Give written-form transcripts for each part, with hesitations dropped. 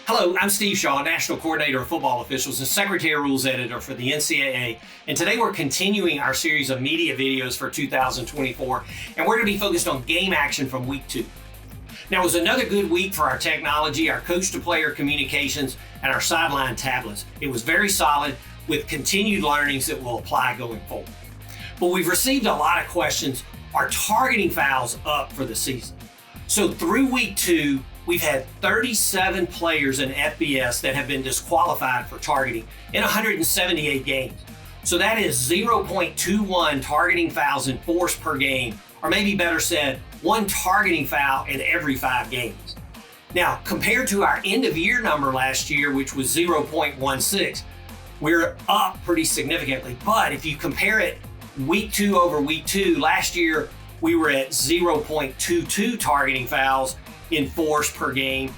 Hello, I'm Steve Shaw, National Coordinator of Football Officials and Secretary of Rules Editor for the NCAA. And today we're continuing our series of media videos for 2024, and we're going to be focused on game action from week 2. Now, it was another good week for our technology, our coach-to-player communications, and our sideline tablets. It was very solid with continued learnings that will apply going forward. But we've received a lot of questions. Are targeting fouls up for the season? So through week 2, we've had 37 players in FBS that have been disqualified for targeting in 178 games. So that is 0.21 targeting fouls enforced per game, or maybe better said, 1 targeting foul in every 5 games. Now, compared to our end of year number last year, which was 0.16, we're up pretty significantly. But if you compare it week 2 over week 2, last year we were at 0.22 targeting fouls enforced per game,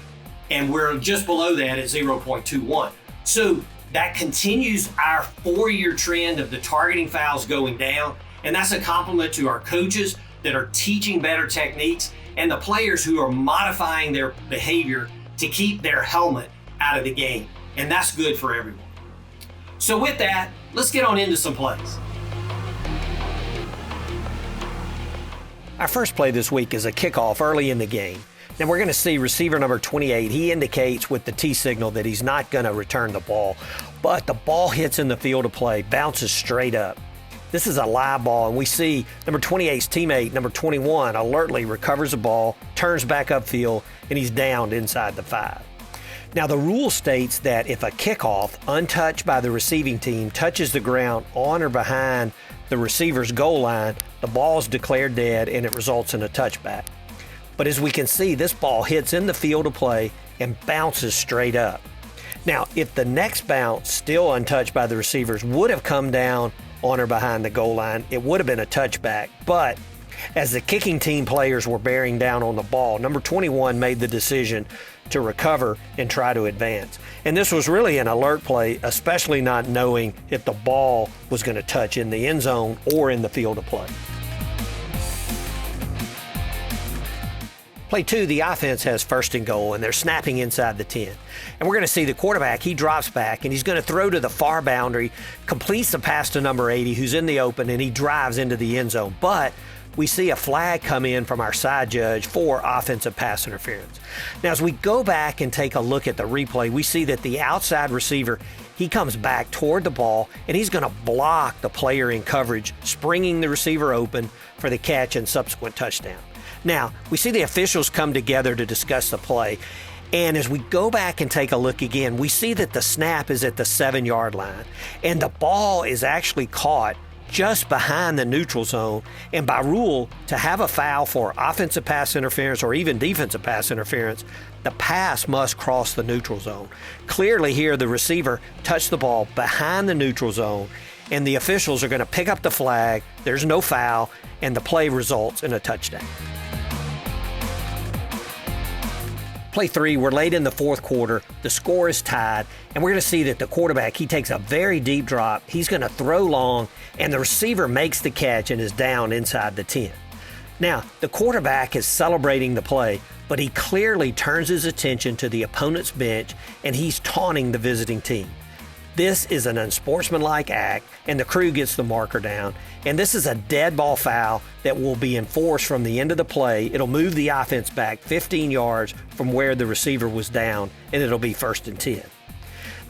and we're just below that at 0.21. So that continues our 4-year trend of the targeting fouls going down, and that's a compliment to our coaches that are teaching better techniques and the players who are modifying their behavior to keep their helmet out of the game, and that's good for everyone. So with that, let's get on into some plays. Our first play this week is a kickoff early in the game. Now we're going to see receiver number 28. He indicates with the T signal that he's not going to return the ball, but the ball hits in the field of play, bounces straight up. This is a live ball, and we see number 28's teammate, number 21, alertly recovers the ball, turns back upfield, and he's downed inside the 5. Now the rule states that if a kickoff, untouched by the receiving team, touches the ground on or behind the receiver's goal line, the ball is declared dead and it results in a touchback. But as we can see, this ball hits in the field of play and bounces straight up. Now, if the next bounce, still untouched by the receivers, would have come down on or behind the goal line, it would have been a touchback. But as the kicking team players were bearing down on the ball, number 21 made the decision to recover and try to advance. And this was really an alert play, especially not knowing if the ball was going to touch in the end zone or in the field of play. Play 2, the offense has first and goal, and they're snapping inside the 10. And we're going to see the quarterback, he drops back, and he's going to throw to the far boundary, completes the pass to number 80, who's in the open, and he drives into the end zone. But we see a flag come in from our side judge for offensive pass interference. Now, as we go back and take a look at the replay, we see that the outside receiver, he comes back toward the ball, and he's going to block the player in coverage, springing the receiver open for the catch and subsequent touchdown. Now, we see the officials come together to discuss the play, and as we go back and take a look again, we see that the snap is at the 7-yard line, and the ball is actually caught just behind the neutral zone, and by rule, to have a foul for offensive pass interference or even defensive pass interference, the pass must cross the neutral zone. Clearly here, the receiver touched the ball behind the neutral zone, and the officials are going to pick up the flag, there's no foul, and the play results in a touchdown. Play 3, we're late in the 4th quarter, the score is tied, and we're going to see that the quarterback, he takes a very deep drop, he's going to throw long, and the receiver makes the catch and is down inside the 10. Now, the quarterback is celebrating the play, but he clearly turns his attention to the opponent's bench, and he's taunting the visiting team. This is an unsportsmanlike act, and the crew gets the marker down. And this is a dead ball foul that will be enforced from the end of the play. It'll move the offense back 15 yards from where the receiver was down, and it'll be 1st and 10.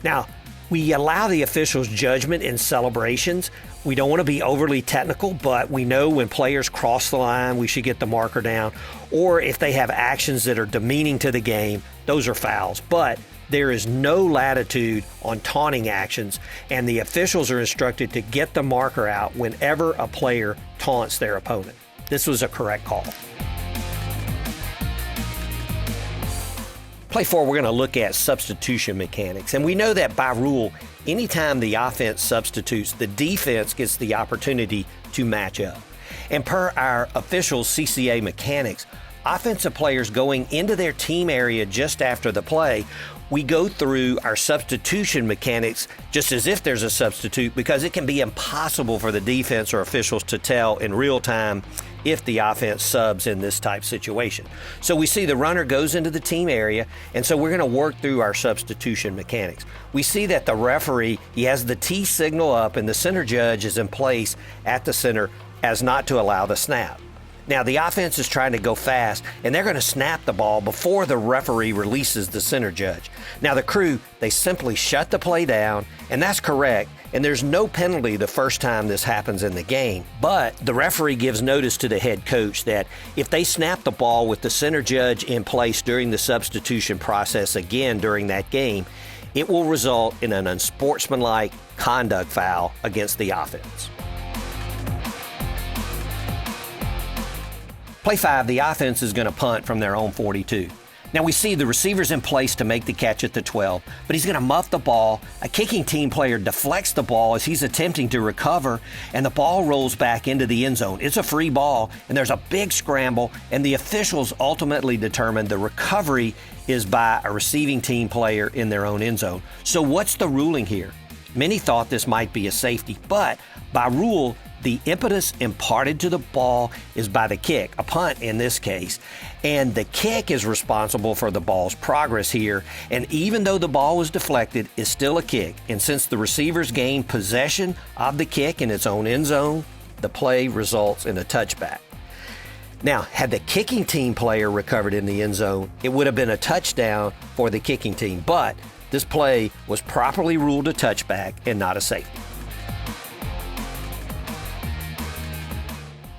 Now, we allow the officials' judgment in celebrations. We don't want to be overly technical, but we know when players cross the line, we should get the marker down. Or if they have actions that are demeaning to the game, those are fouls. But there is no latitude on taunting actions, and the officials are instructed to get the marker out whenever a player taunts their opponent. This was a correct call. Play 4, we're going to look at substitution mechanics, and we know that by rule, anytime the offense substitutes, the defense gets the opportunity to match up. And per our official CCA mechanics, offensive players going into their team area just after the play, we go through our substitution mechanics just as if there's a substitute, because it can be impossible for the defense or officials to tell in real time if the offense subs in this type situation. So we see the runner goes into the team area, and so we're going to work through our substitution mechanics. We see that the referee, he has the T signal up, and the center judge is in place at the center as not to allow the snap. Now, the offense is trying to go fast, and they're going to snap the ball before the referee releases the center judge. Now, the crew, they simply shut the play down, and that's correct, and there's no penalty the first time this happens in the game. But the referee gives notice to the head coach that if they snap the ball with the center judge in place during the substitution process again during that game, it will result in an unsportsmanlike conduct foul against the offense. Play 5, the offense is going to punt from their own 42. Now we see the receiver's in place to make the catch at the 12, but he's going to muff the ball. A kicking team player deflects the ball as he's attempting to recover, and the ball rolls back into the end zone. It's a free ball, and there's a big scramble, and the officials ultimately determine the recovery is by a receiving team player in their own end zone. So what's the ruling here? Many thought this might be a safety, but by rule, the impetus imparted to the ball is by the kick, a punt in this case, and the kick is responsible for the ball's progress here, and even though the ball was deflected, it's still a kick, and since the receivers gained possession of the kick in its own end zone, the play results in a touchback. Now, had the kicking team player recovered in the end zone, it would have been a touchdown for the kicking team, but this play was properly ruled a touchback and not a safety.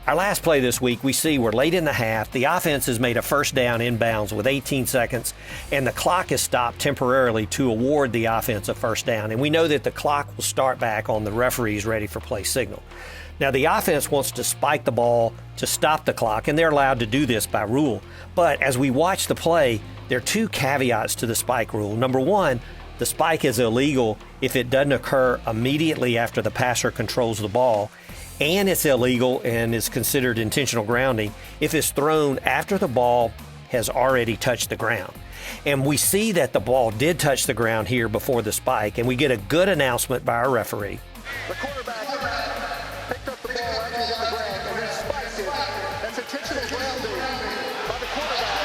Our last play this week, we see we're late in the half. The offense has made a first down inbounds with 18 seconds, and the clock is stopped temporarily to award the offense a first down. And we know that the clock will start back on the referee's ready for play signal. Now, the offense wants to spike the ball to stop the clock, and they're allowed to do this by rule. But as we watch the play, there are two caveats to the spike rule. Number one, the spike is illegal if it doesn't occur immediately after the passer controls the ball. And it's illegal and is considered intentional grounding if it's thrown after the ball has already touched the ground. And we see that the ball did touch the ground here before the spike, and we get a good announcement by our referee. The quarterback picked up the ball after he hit the ground, and he spiked it. That's intentional grounding by the quarterback.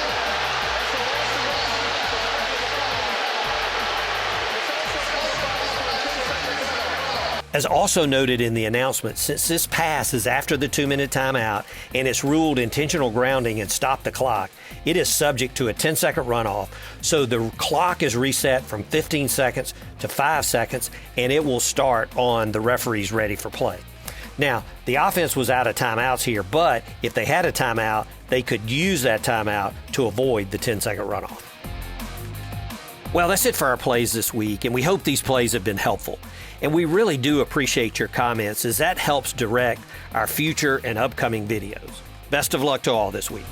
As also noted in the announcement, since this pass is after the 2-minute timeout and it's ruled intentional grounding and stopped the clock, it is subject to a 10-second runoff. So the clock is reset from 15 seconds to 5 seconds, and it will start on the referee's ready for play. Now, the offense was out of timeouts here, but if they had a timeout, they could use that timeout to avoid the 10-second runoff. Well, that's it for our plays this week, and we hope these plays have been helpful. And we really do appreciate your comments, as that helps direct our future and upcoming videos. Best of luck to all this week.